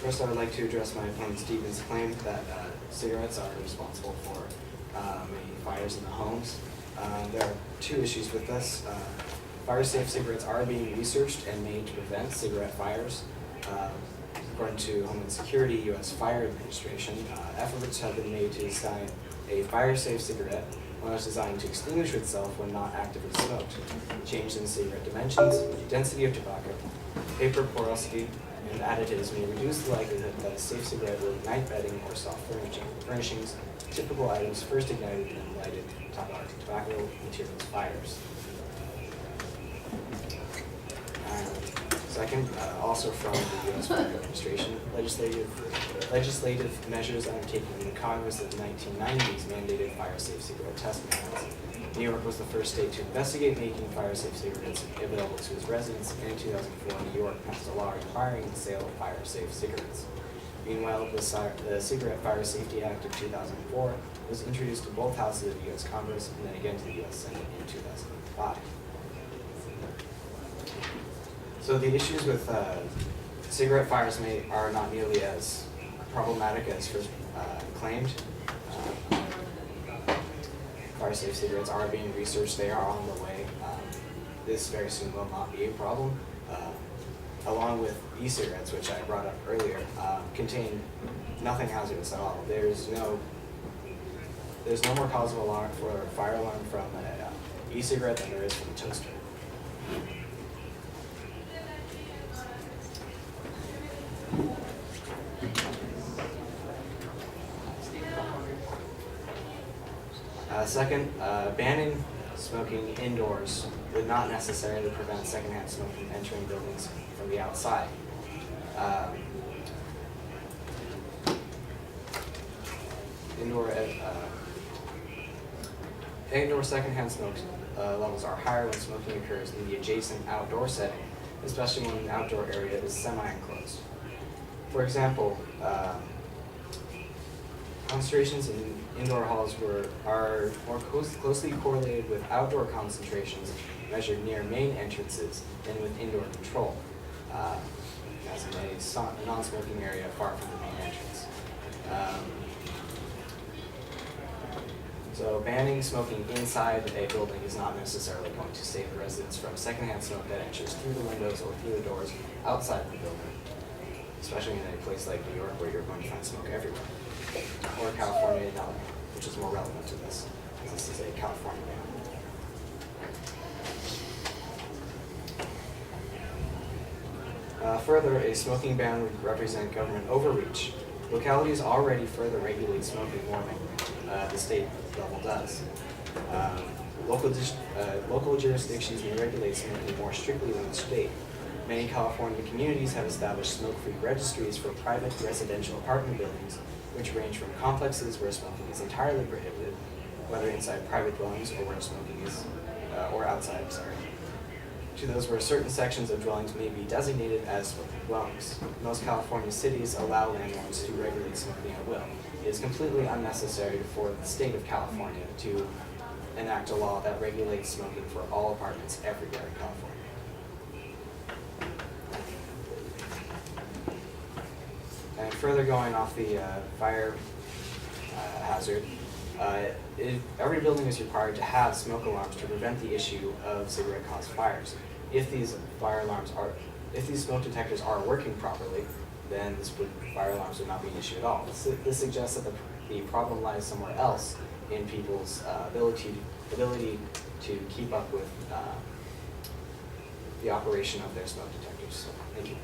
First, I would like to address my opponent Stephen's claim that cigarettes are responsible for many fires in the homes. There are two issues with this. Fire-safe cigarettes are being researched and made to prevent cigarette fires. According to Homeland Security, U.S. Fire Administration, efforts have been made to design a fire-safe cigarette, one that's designed to extinguish itself when not actively smoked. Change in cigarette dimensions, density of tobacco, paper porosity, and additives may reduce the likelihood that a safe cigarette will ignite bedding or soft furnishings, typical items first ignited and lighted tobacco materials fires. Second, also from the U.S. Fire Administration, legislative measures undertaken in the Congress of the 1990s mandated fire-safe cigarette test methods. New York was the first state to investigate making fire-safe cigarettes available to its residents, and in 2004, New York passed a law requiring the sale of fire-safe cigarettes. Meanwhile, the Cigarette Fire Safety Act of 2004 was introduced to both houses of the U.S. Congress and then again to the U.S. Senate in 2005. So the issues with cigarette fires are not nearly as problematic as first claimed. Fire-safe cigarettes are being researched. They are on the way. This very soon will not be a problem. Along with e-cigarettes, which I brought up earlier, contain nothing hazardous at all. There's no more cause of alarm for a fire alarm from an e-cigarette than there is from a toaster. Second, banning smoking indoors would not necessarily prevent secondhand smoke from entering buildings from the outside. Indoor secondhand smoke levels are higher when smoking occurs in the adjacent outdoor setting, especially when an outdoor area is semi-enclosed. For example, concentrations in indoor halls are more closely correlated with outdoor concentrations measured near main entrances than with indoor control, as in a non-smoking area far from the main entrance. So banning smoking inside a building is not necessarily going to save the residents from secondhand smoke that enters through the windows or through the doors outside the building, especially in a place like New York where you're going to find smoke everywhere. Or California, which is more relevant to this, because this is a California ban. Further, a smoking ban would represent government overreach. Localities already further regulate smoking more than the state level does. Local jurisdictions may regulate smoking more strictly than the state. Many California communities have established smoke-free registries for private residential apartment buildings, which range from complexes where smoking is entirely prohibited, whether inside private dwellings or where smoking is, or outside, to those where certain sections of dwellings may be designated as smoking dwellings. Most California cities allow landlords to regulate smoking at will. It is completely unnecessary for the state of California to enact a law that regulates smoking for all apartments everywhere in California. And further going off the fire hazard, every building is required to have smoke alarms to prevent the issue of cigarette-caused fires. If these smoke detectors are working properly, then fire alarms would not be an issue at all. This suggests that the problem lies somewhere else in people's ability to keep up with the operation of their smoke detectors. So, thank you.